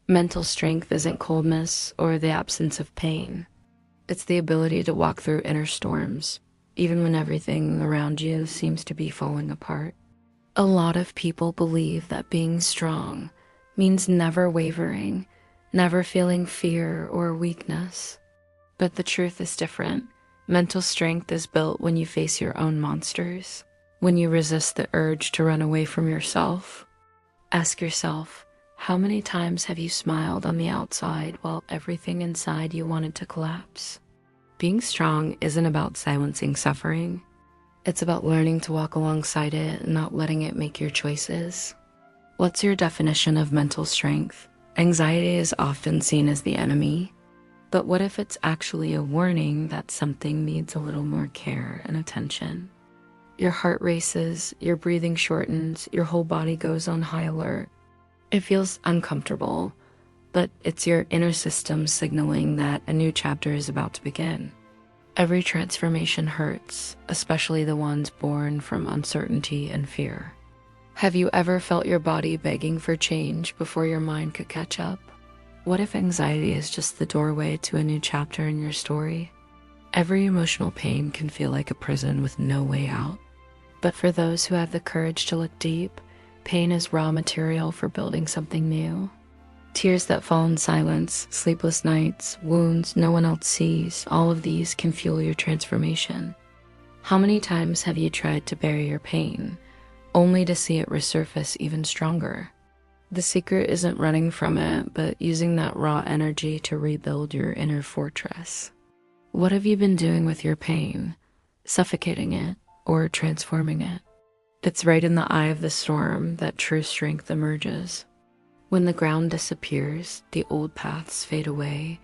Mental strength isn't coldness or the absence of pain. It's the ability to walk through inner storms, even when everything around you seems to be falling apart. A lot of people believe that being strong means never wavering, never feeling fear or weakness. But the truth is different. Mental strength is built when you face your own monsters, when you resist the urge to run away from yourself. Ask yourself, how many times have you smiled on the outside while everything inside you wanted to collapse? Being strong isn't about silencing suffering. It's about learning to walk alongside it and not letting it make your choices. What's your definition of mental strength? Anxiety is often seen as the enemy, but what if it's actually a warning that something needs a little more care and attention? Your heart races, your breathing shortens, your whole body goes on high alert. It feels uncomfortable, but it's your inner system signaling that a new chapter is about to begin. Every transformation hurts, especially the ones born from uncertainty and fear. Have you ever felt your body begging for change before your mind could catch up? What if anxiety is just the doorway to a new chapter in your story? Every emotional pain can feel like a prison with no way out. But for those who have the courage to look deep, pain is raw material for building something new. Tears that fall in silence, sleepless nights, wounds no one else sees, all of these can fuel your transformation. How many times have you tried to bury your pain, only to see it resurface even stronger? The secret isn't running from it, but using that raw energy to rebuild your inner fortress. What have you been doing with your pain? Suffocating it or transforming it? It's right in the eye of the storm that true strength emerges. When the ground disappears, the old paths fade away,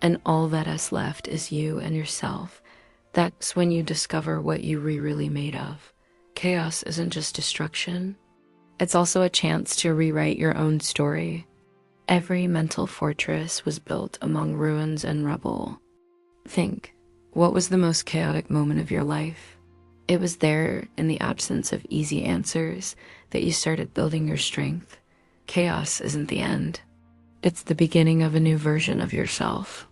and all that is left is you and yourself. That's when you discover what you were really made of. Chaos isn't just destruction. It's also a chance to rewrite your own story. Every mental fortress was built among ruins and rubble. Think, what was the most chaotic moment of your life? It was there, in the absence of easy answers, that you started building your strength. Chaos isn't the end. It's the beginning of a new version of yourself.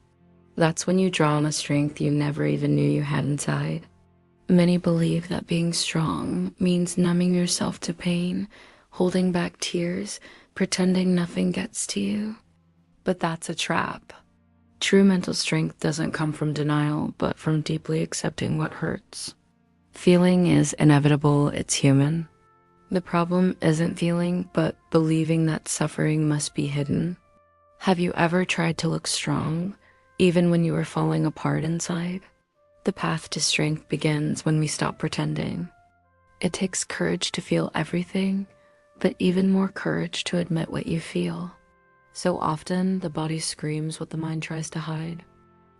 That's when you draw on a strength you never even knew you had inside. Many believe that being strong means numbing yourself to pain, holding back tears, pretending nothing gets to you. But that's a trap. True mental strength doesn't come from denial, but from deeply accepting what hurts. Feeling is inevitable, it's human. The problem isn't feeling, but believing that suffering must be hidden. Have you ever tried to look strong, even when you were falling apart inside? The path to strength begins when we stop pretending. It takes courage to feel everything, but even more courage to admit what you feel. So often, the body screams what the mind tries to hide.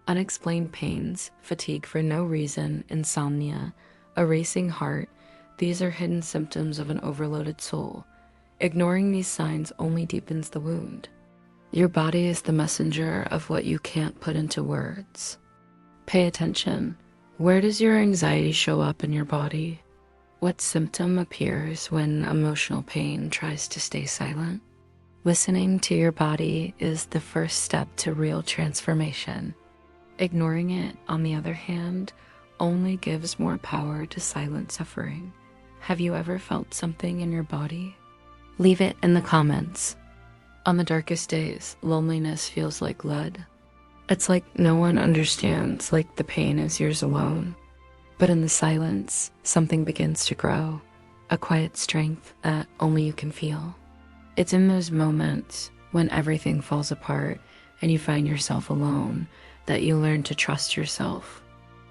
Unexplained pains, fatigue for no reason, insomnia, a racing heart, these are hidden symptoms of an overloaded soul. Ignoring these signs only deepens the wound. Your body is the messenger of what you can't put into words. Pay attention. Where does your anxiety show up in your body? What symptom appears when emotional pain tries to stay silent? Listening to your body is the first step to real transformation. Ignoring it, on the other hand, only gives more power to silent suffering. Have you ever felt something in your body? Leave it in the comments. On the darkest days, loneliness feels like lead. It's like no one understands, like the pain is yours alone. But in the silence, something begins to grow, a quiet strength that only you can feel. It's in those moments when everything falls apart and you find yourself alone that you learn to trust yourself.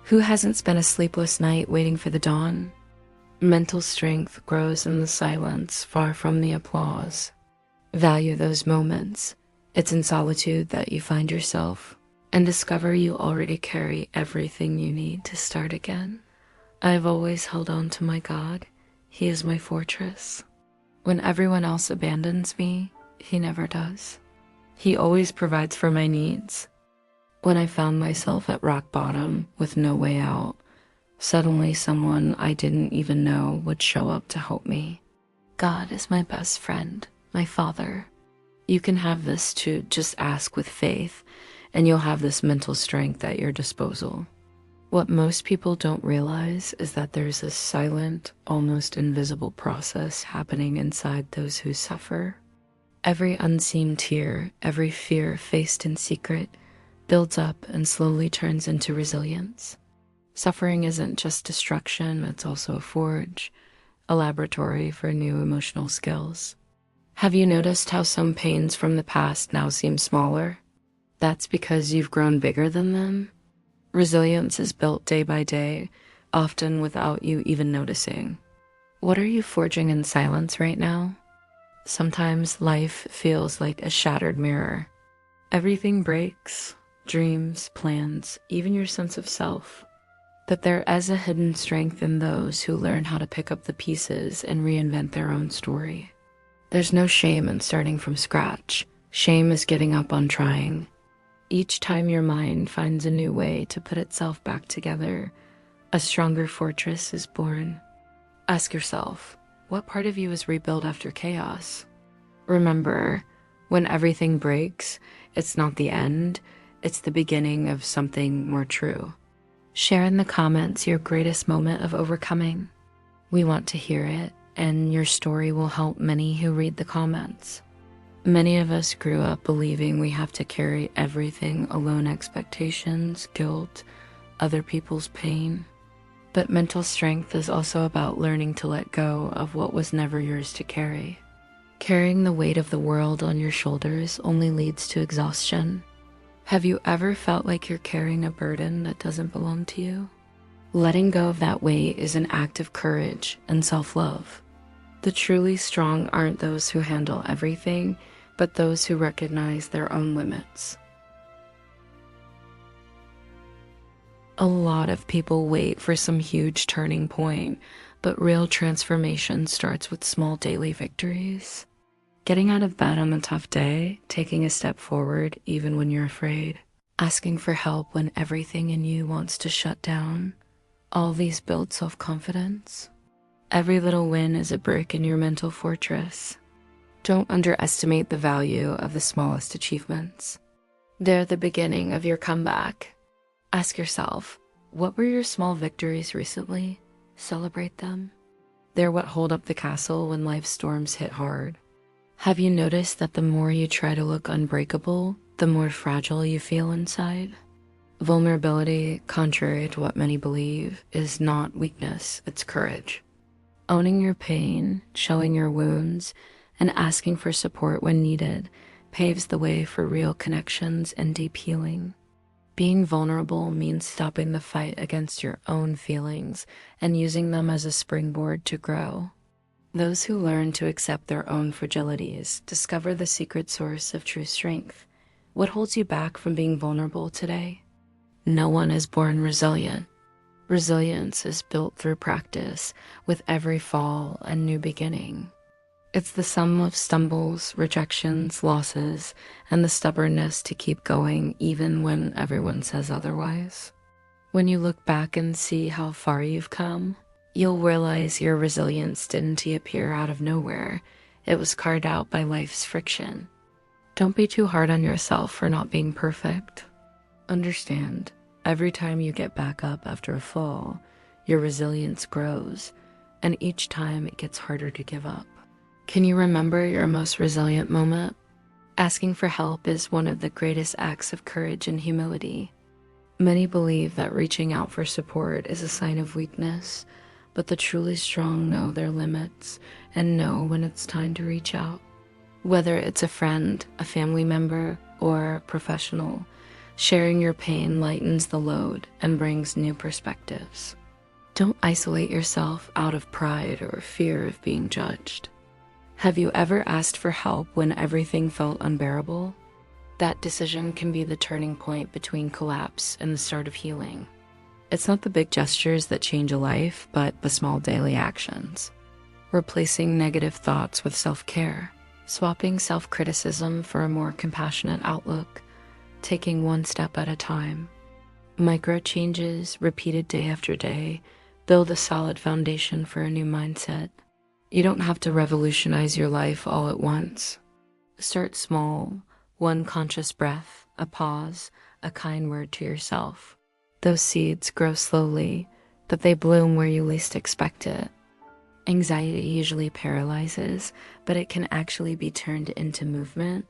Who hasn't spent a sleepless night waiting for the dawn? Mental strength grows in the silence, far from the applause. Value those moments. It's in solitude that you find yourself and discover you already carry everything you need to start again. I've always held on to my God. He is my fortress. When everyone else abandons me, He never does. He always provides for my needs. When I found myself at rock bottom with no way out, suddenly someone I didn't even know would show up to help me. God is my best friend, my Father. You can have this to just ask with faith, and you'll have this mental strength at your disposal. What most people don't realize is that there's this silent, almost invisible process happening inside those who suffer. Every unseen tear, every fear faced in secret, builds up and slowly turns into resilience. Suffering isn't just destruction, it's also a forge, a laboratory for new emotional skills. Have you noticed how some pains from the past now seem smaller? That's because you've grown bigger than them. Resilience is built day by day, often without you even noticing. What are you forging in silence right now? Sometimes life feels like a shattered mirror. Everything breaks, dreams, plans, even your sense of self. But there is a hidden strength in those who learn how to pick up the pieces and reinvent their own story. There's no shame in starting from scratch. Shame is getting up on trying. Each time your mind finds a new way to put itself back together, a stronger fortress is born. Ask yourself, what part of you is rebuilt after chaos? Remember, when everything breaks, it's not the end, it's the beginning of something more true. Share in the comments your greatest moment of overcoming. We want to hear it, and your story will help many who read the comments. Many of us grew up believing we have to carry everything alone: expectations, guilt, other people's pain. But mental strength is also about learning to let go of what was never yours to carry. Carrying the weight of the world on your shoulders only leads to exhaustion. Have you ever felt like you're carrying a burden that doesn't belong to you? Letting go of that weight is an act of courage and self-love. The truly strong aren't those who handle everything, but those who recognize their own limits. A lot of people wait for some huge turning point, but real transformation starts with small daily victories. Getting out of bed on a tough day, taking a step forward even when you're afraid, asking for help when everything in you wants to shut down. All these build self-confidence. Every little win is a brick in your mental fortress. Don't underestimate the value of the smallest achievements. They're the beginning of your comeback. Ask yourself, what were your small victories recently? Celebrate them. They're what hold up the castle when life's storms hit hard. Have you noticed that the more you try to look unbreakable, the more fragile you feel inside? Vulnerability, contrary to what many believe, is not weakness, it's courage. Owning your pain, showing your wounds, and asking for support when needed paves the way for real connections and deep healing. Being vulnerable means stopping the fight against your own feelings and using them as a springboard to grow. Those who learn to accept their own fragilities discover the secret source of true strength. What holds you back from being vulnerable today? No one is born resilient. Resilience is built through practice, with every fall a new beginning. It's the sum of stumbles, rejections, losses, and the stubbornness to keep going even when everyone says otherwise. When you look back and see how far you've come, you'll realize your resilience didn't appear out of nowhere. It was carved out by life's friction. Don't be too hard on yourself for not being perfect. Understand, every time you get back up after a fall, your resilience grows, and each time it gets harder to give up. Can you remember your most resilient moment? Asking for help is one of the greatest acts of courage and humility. Many believe that reaching out for support is a sign of weakness, but the truly strong know their limits and know when it's time to reach out. Whether it's a friend, a family member, or a professional, sharing your pain lightens the load and brings new perspectives. Don't isolate yourself out of pride or fear of being judged. Have you ever asked for help when everything felt unbearable? That decision can be the turning point between collapse and the start of healing. It's not the big gestures that change a life, but the small daily actions. Replacing negative thoughts with self-care, swapping self-criticism for a more compassionate outlook, taking one step at a time. Micro changes, repeated day after day, build a solid foundation for a new mindset. You don't have to revolutionize your life all at once. Start small, one conscious breath, a pause, a kind word to yourself. Those seeds grow slowly, but they bloom where you least expect it. Anxiety usually paralyzes, but it can actually be turned into movement.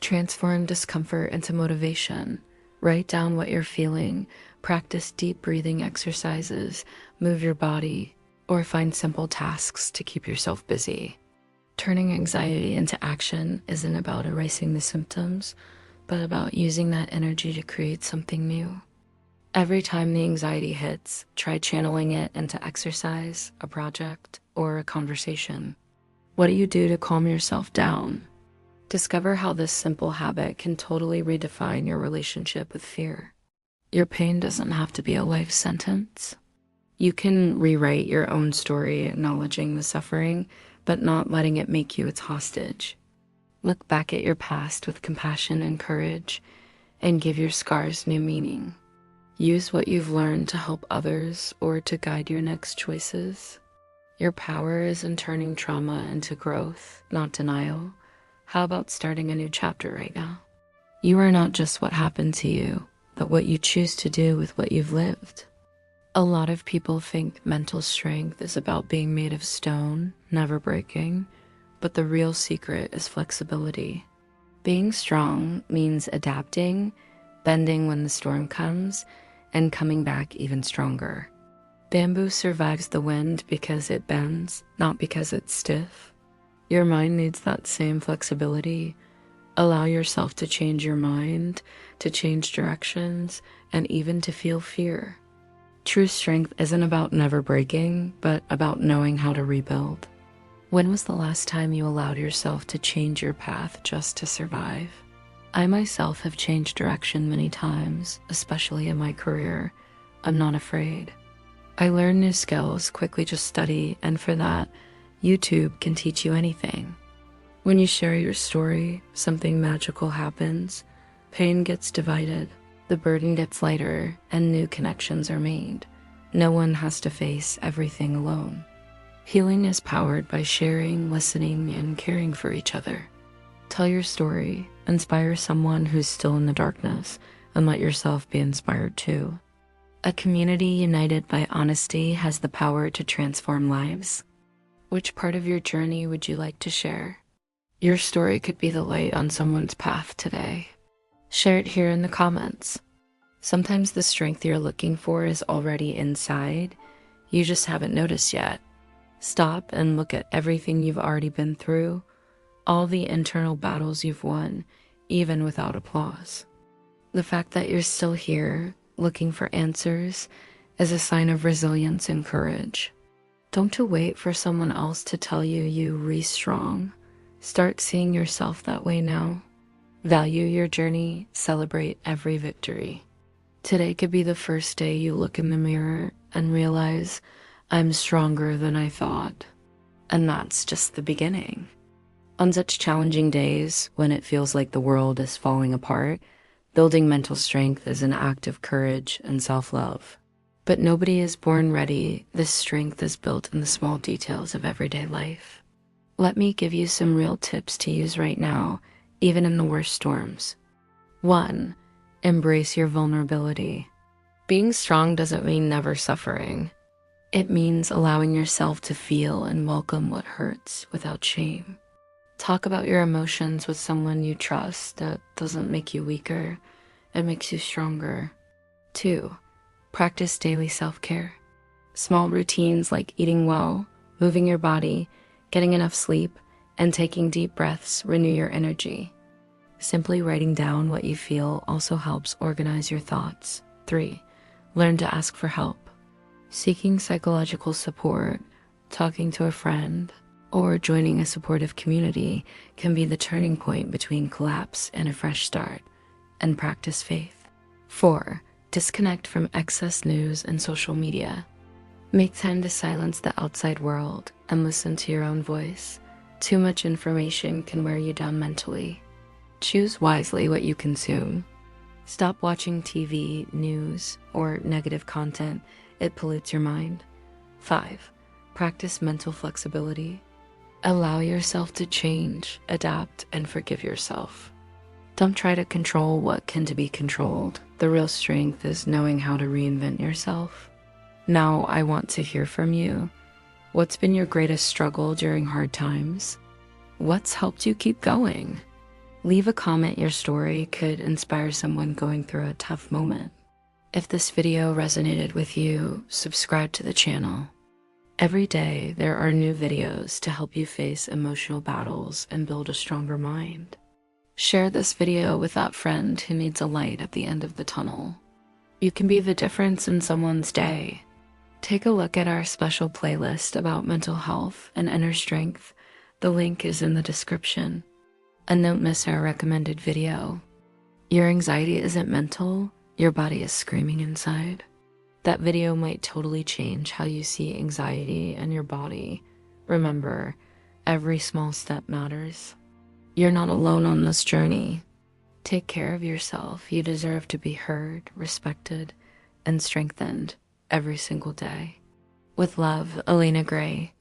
Transform discomfort into motivation. Write down what you're feeling, practice deep breathing exercises, move your body, or find simple tasks to keep yourself busy. Turning anxiety into action isn't about erasing the symptoms, but about using that energy to create something new. Every time the anxiety hits, try channeling it into exercise, a project, or a conversation. What do you do to calm yourself down? Discover how this simple habit can totally redefine your relationship with fear. Your pain doesn't have to be a life sentence. You can rewrite your own story, acknowledging the suffering, but not letting it make you its hostage. Look back at your past with compassion and courage, and give your scars new meaning. Use what you've learned to help others or to guide your next choices. Your power is in turning trauma into growth, not denial. How about starting a new chapter right now? You are not just what happened to you, but what you choose to do with what you've lived. A lot of people think mental strength is about being made of stone, never breaking, but the real secret is flexibility. Being strong means adapting, bending when the storm comes, and coming back even stronger. Bamboo survives the wind because it bends, not because it's stiff. Your mind needs that same flexibility. Allow yourself to change your mind, to change directions, and even to feel fear. True strength isn't about never breaking, but about knowing how to rebuild. When was the last time you allowed yourself to change your path just to survive? I myself have changed direction many times, especially in my career. I'm not afraid. I learn new skills, quickly just study, and for that, YouTube can teach you anything. When you share your story, something magical happens. Pain gets divided, the burden gets lighter, and new connections are made. No one has to face everything alone. Healing is powered by sharing, listening, and caring for each other. Tell your story, inspire someone who's still in the darkness, and let yourself be inspired too. A community united by honesty has the power to transform lives. Which part of your journey would you like to share? Your story could be the light on someone's path today. Share it here in the comments. Sometimes the strength you're looking for is already inside. You just haven't noticed yet. Stop and look at everything you've already been through, all the internal battles you've won, even without applause. The fact that you're still here, looking for answers, is a sign of resilience and courage. Don't you wait for someone else to tell you you re-strong. Start seeing yourself that way now. Value your journey, celebrate every victory. Today could be the first day you look in the mirror and realize, I'm stronger than I thought. And that's just the beginning. On such challenging days, when it feels like the world is falling apart, building mental strength is an act of courage and self-love. But nobody is born ready. This strength is built in the small details of everyday life. Let me give you some real tips to use right now, even in the worst storms. 1. Embrace your vulnerability. Being strong doesn't mean never suffering. It means allowing yourself to feel and welcome what hurts without shame. Talk about your emotions with someone you trust. That doesn't make you weaker. It makes you stronger. 2. Practice daily self-care. Small routines like eating well, moving your body, getting enough sleep, and taking deep breaths renew your energy. Simply writing down what you feel also helps organize your thoughts. 3. Learn to ask for help. Seeking psychological support, talking to a friend, or joining a supportive community can be the turning point between collapse and a fresh start. And practice faith. 4. Disconnect from excess news and social media. Make time to silence the outside world and listen to your own voice. Too much information can wear you down mentally. Choose wisely what you consume. Stop watching TV, news, or negative content. It pollutes your mind. 5. Practice mental flexibility. Allow yourself to change, adapt, and forgive yourself. Don't try to control what can to be controlled. The real strength is knowing how to reinvent yourself. Now, I want to hear from you. What's been your greatest struggle during hard times? What's helped you keep going? Leave a comment. Your story could inspire someone going through a tough moment. If this video resonated with you, subscribe to the channel. Every day, there are new videos to help you face emotional battles and build a stronger mind. Share this video with that friend who needs a light at the end of the tunnel. You can be the difference in someone's day. Take a look at our special playlist about mental health and inner strength. The link is in the description. And don't miss our recommended video. Your anxiety isn't mental, your body is screaming inside. That video might totally change how you see anxiety and your body. Remember, every small step matters. You're not alone on this journey. Take care of yourself. You deserve to be heard, respected, and strengthened every single day. With love, Elena Gray.